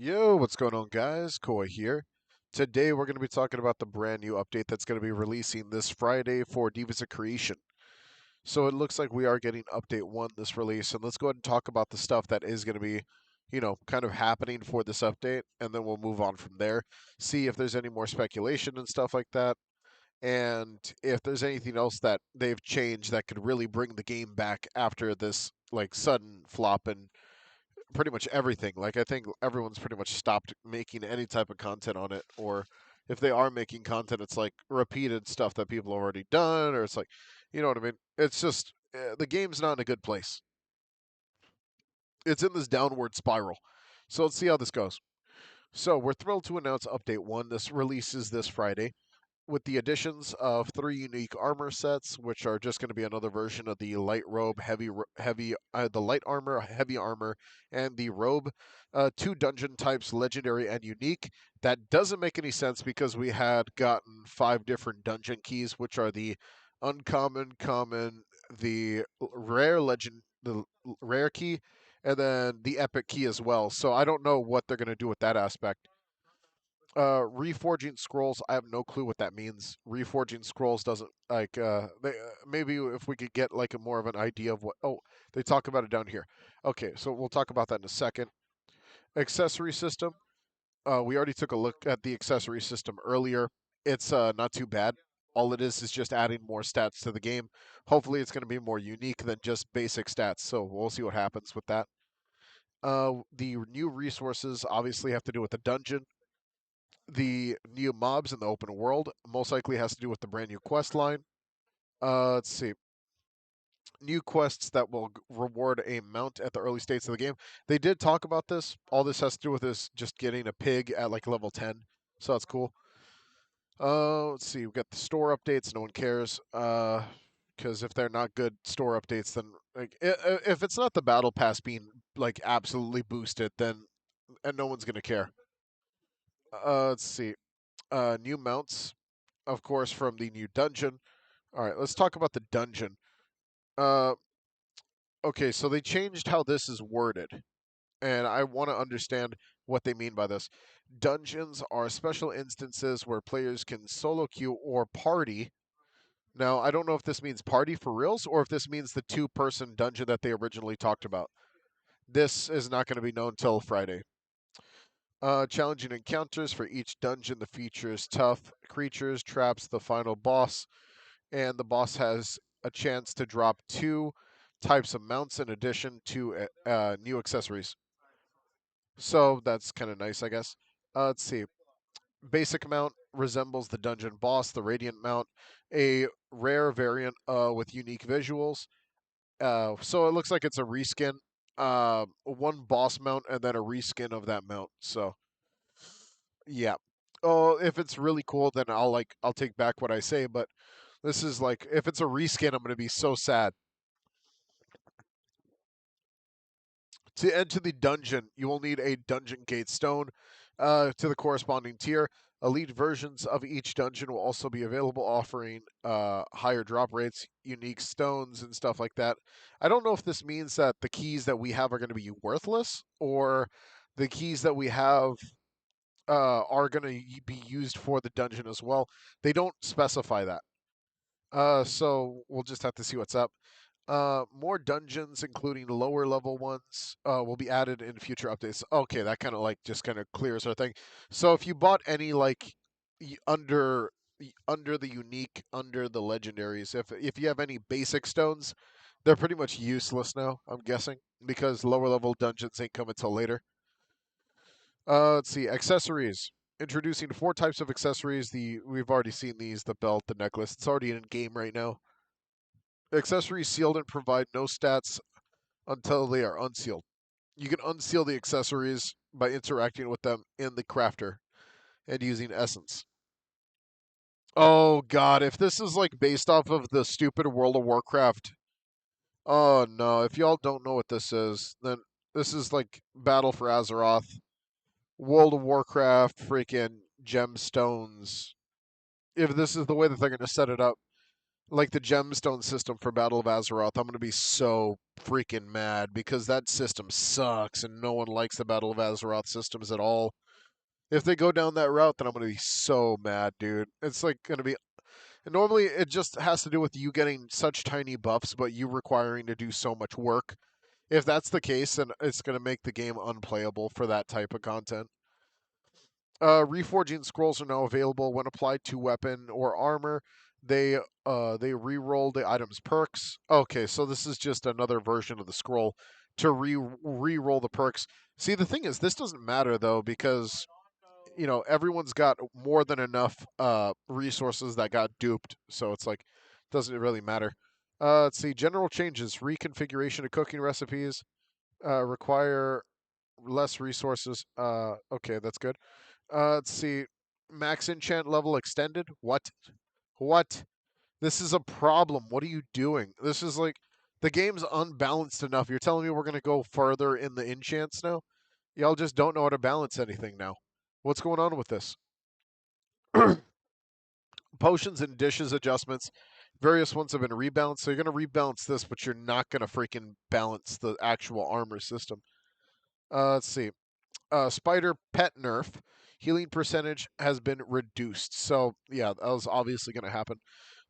Yo, what's going on, guys? Koi here. Today we're going to be talking about the brand new update that's going to be releasing this Friday for Devas Creation. So it looks like we are getting update 1 this release, and let's go ahead and talk about the stuff that is going to be, kind of happening for this update, and then we'll move on from there. See if there's any more speculation and stuff like that, and if there's anything else that they've changed that could really bring the game back after this like sudden flop and pretty much everything. Like I think everyone's pretty much stopped making any type of content on it, or if they are making content, it's like repeated stuff that people have already done, or it's like, you know what I mean? It's just the game's not in a good place. It's in this downward spiral. So let's see how this goes. So we're thrilled to announce Update 1. This releases this Friday with the additions of 3 unique armor sets, which are just going to be another version of the light robe, the light armor, heavy armor, and the robe. 2 dungeon types, legendary and unique. That doesn't make any sense because we had gotten 5 different dungeon keys, which are the uncommon, common, the the rare key, and then the epic key as well. So I don't know what they're going to do with that aspect. Reforging scrolls, I have no clue what that means. Reforging scrolls doesn't maybe if we could get like a more of an idea of what. Oh, they talk about it down here. Okay, so we'll talk about that in a second. Accessory system. We already took a look at the accessory system earlier. It's not too bad. All it is just adding more stats to the game. Hopefully, it's going to be more unique than just basic stats. So we'll see what happens with that. The new resources obviously have to do with the dungeon. The new mobs in the open world most likely has to do with the brand new quest line. Let's see. New quests that will reward a mount at the early states of the game. They did talk about this. All this has to do with is just getting a pig at like level 10. So that's cool. Let's see. We've got the store updates. No one cares. Because if they're not good store updates, then like if it's not the battle pass being like absolutely boosted, then and no one's gonna care. Let's see. New mounts, of course, from the new dungeon. All right, let's talk about the dungeon. Uh, okay, so they changed how this is worded, and I want to understand what they mean by this. Dungeons are special instances where players can solo queue or party. Now, I don't know if this means party for reals or if this means the 2-person dungeon that they originally talked about. This is not going to be known till Friday. Challenging encounters for each dungeon. The features tough creatures, traps, the final boss, and the boss has a chance to drop 2 types of mounts in addition to new accessories. So that's kind of nice, I guess. Let's see. Basic mount resembles the dungeon boss, the Radiant mount, a rare variant with unique visuals. So it looks like it's a reskin. One boss mount and then a reskin of that mount. So yeah. Oh, if it's really cool, then I'll take back what I say. But this is like if it's a reskin, I'm gonna be so sad. To enter the dungeon, you will need a dungeon gate stone to the corresponding tier. Elite versions of each dungeon will also be available, offering higher drop rates, unique stones, and stuff like that. I don't know if this means that the keys that we have are going to be worthless, or the keys that we have are going to be used for the dungeon as well. They don't specify that. So we'll just have to see what's up. More dungeons, including lower level ones, will be added in future updates. Okay, that kind of like just kind of clears our thing. So if you bought any like under the unique, under the legendaries, if you have any basic stones, they're pretty much useless now. I'm guessing because lower level dungeons ain't coming till later. Let's see accessories. Introducing 4 types of accessories. We've already seen these: the belt, the necklace. It's already in game right now. Accessories sealed and provide no stats until they are unsealed. You can unseal the accessories by interacting with them in the crafter and using essence. Oh god, if this is like based off of the stupid World of Warcraft. Oh no, if y'all don't know what this is, then this is like Battle for Azeroth, World of Warcraft, freaking gemstones. If this is the way that they're going to set it up, like the gemstone system for Battle of Azeroth, I'm gonna be so freaking mad because that system sucks and no one likes the Battle of Azeroth systems at all. If they go down that route, then I'm gonna be so mad, dude. It's like gonna be. Normally, it just has to do with you getting such tiny buffs, but you requiring to do so much work. If that's the case, then it's gonna make the game unplayable for that type of content. Reforging scrolls are now available when applied to weapon or armor. They re-roll the item's perks. Okay, so this is just another version of the scroll to re-roll the perks. See, the thing is, this doesn't matter though because everyone's got more than enough resources that got duped, so it's like doesn't really matter. Let's see, general changes: reconfiguration of cooking recipes require less resources. Okay, that's good. Let's see. Max enchant level extended. What? What? This is a problem. What are you doing? This is like the game's unbalanced enough. You're telling me we're gonna go further in the enchants now? Y'all just don't know how to balance anything now. What's going on with this? Potions and dishes adjustments. Various ones have been rebalanced. So you're gonna rebalance this, but you're not gonna freaking balance the actual armor system. Let's see. Spider pet nerf. Healing percentage has been reduced. So yeah, that was obviously going to happen.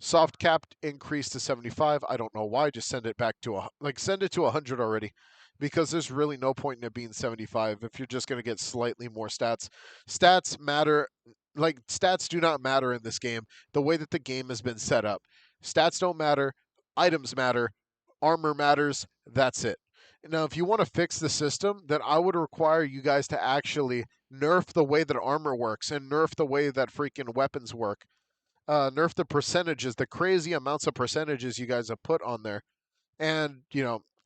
Soft cap increased to 75. I don't know why. Just send it back to send it to 100 already, because there's really no point in it being 75 if you're just going to get slightly more stats. Stats matter. Like stats do not matter in this game. The way that the game has been set up, stats don't matter. Items matter. Armor matters. That's it. Now, if you want to fix the system, then I would require you guys to actually nerf the way that armor works and nerf the way that freaking weapons work. Nerf the percentages, the crazy amounts of percentages you guys have put on there, and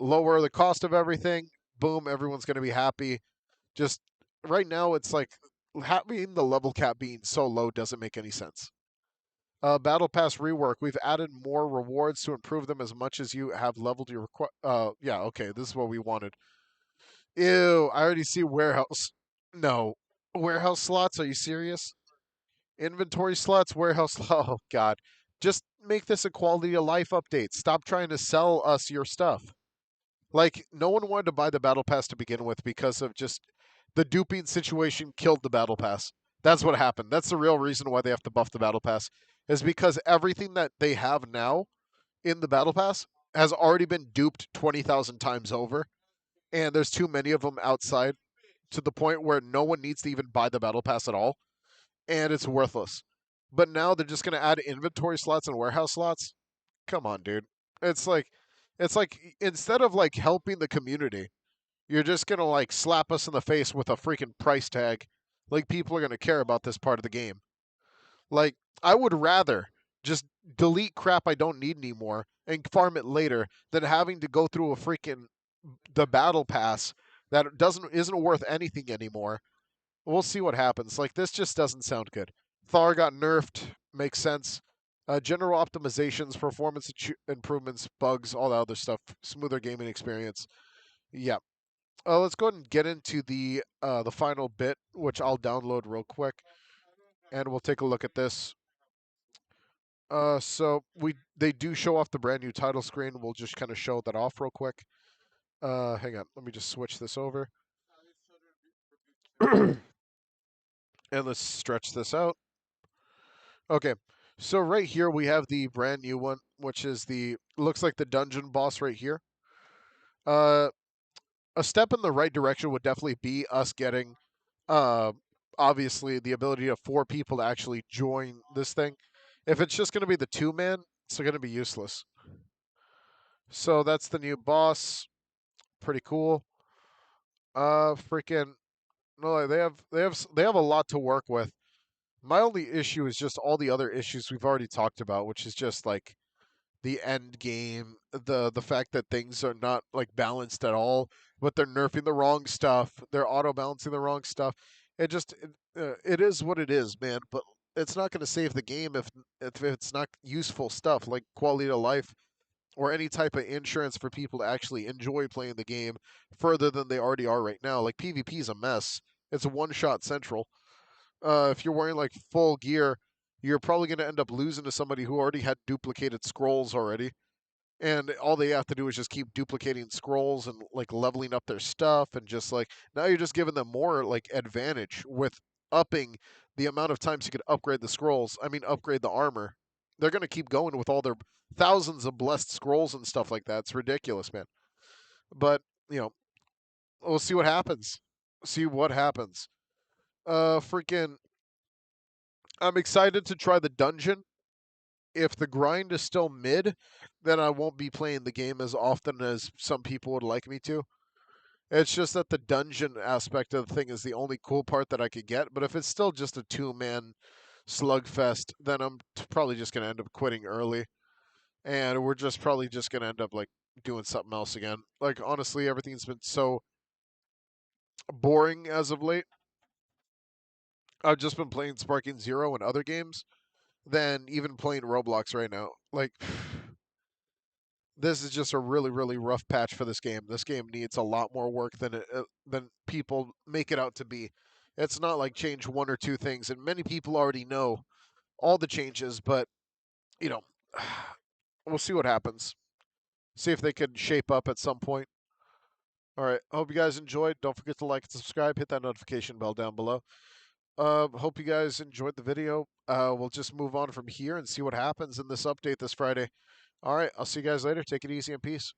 lower the cost of everything. Boom, everyone's going to be happy. Just right now, it's like having the level cap being so low doesn't make any sense. Battle Pass rework. We've added more rewards to improve them as much as you have leveled your yeah, okay, this is what we wanted. Ew, I already see warehouse. No. Warehouse slots? Are you serious? Inventory slots, warehouse. Oh, God. Just make this a quality of life update. Stop trying to sell us your stuff. Like, no one wanted to buy the Battle Pass to begin with because of just the duping situation killed the Battle Pass. That's what happened. That's the real reason why they have to buff the Battle Pass, is because everything that they have now in the Battle Pass has already been duped 20,000 times over, and there's too many of them outside to the point where no one needs to even buy the battle pass at all, and it's worthless. But now they're just going to add inventory slots and warehouse slots. Come on, dude. It's like instead of like helping the community, you're just going to like slap us in the face with a freaking price tag. Like people are going to care about this part of the game. Like I would rather just delete crap I don't need anymore and farm it later than having to go through a freaking the battle pass that isn't worth anything anymore. We'll see what happens. Like this just doesn't sound good. Thar got nerfed. Makes sense. General optimizations, performance improvements, bugs, all that other stuff. Smoother gaming experience. Yeah. Let's go ahead and get into the final bit, which I'll download real quick, and we'll take a look at this. So they do show off the brand new title screen. We'll just kind of show that off real quick. Hang on. Let me just switch this over. And let's stretch this out. Okay, so right here we have the brand new one, which is looks like the dungeon boss right here. Uh, a step in the right direction would definitely be us getting, uh, obviously the ability of 4 people to actually join this thing. If it's just going to be the 2-man, it's going to be useless. So that's the new boss. Pretty cool. Freaking no, they have a lot to work with. My only issue is just all the other issues we've already talked about, which is just like the end game, the fact that things are not like balanced at all, but they're nerfing the wrong stuff, they're auto balancing the wrong stuff. It is what it is, man. But it's not going to save the game if it's not useful stuff like quality of life or any type of insurance for people to actually enjoy playing the game further than they already are right now. Like PvP is a mess. It's a one shot central. If you're wearing like full gear, you're probably going to end up losing to somebody who already had duplicated scrolls already. And all they have to do is just keep duplicating scrolls and like leveling up their stuff, and just like now you're just giving them more like advantage with upping the amount of times you could upgrade the scrolls. I mean, upgrade the armor. They're going to keep going with all their thousands of blessed scrolls and stuff like that. It's ridiculous, man. But, you know, we'll see what happens. See what happens. Freaking I'm excited to try the dungeon. If the grind is still mid, then I won't be playing the game as often as some people would like me to. It's just that the dungeon aspect of the thing is the only cool part that I could get. But if it's still just a 2-man slugfest, then I'm probably just going to end up quitting early. And we're just probably just going to end up like doing something else again. Like, honestly, everything's been so boring as of late. I've just been playing Sparking Zero and other games than even playing Roblox right now. Like, this is just a really, really rough patch for this game. This game needs a lot more work than people make it out to be. It's not like change one or two things, and many people already know all the changes. But you know, we'll see what happens. See if they can shape up at some point. All right. I hope you guys enjoyed. Don't forget to like and subscribe. Hit that notification bell down below. Hope you guys enjoyed the video. We'll just move on from here and see what happens in this update this Friday. All right. I'll see you guys later. Take it easy and peace.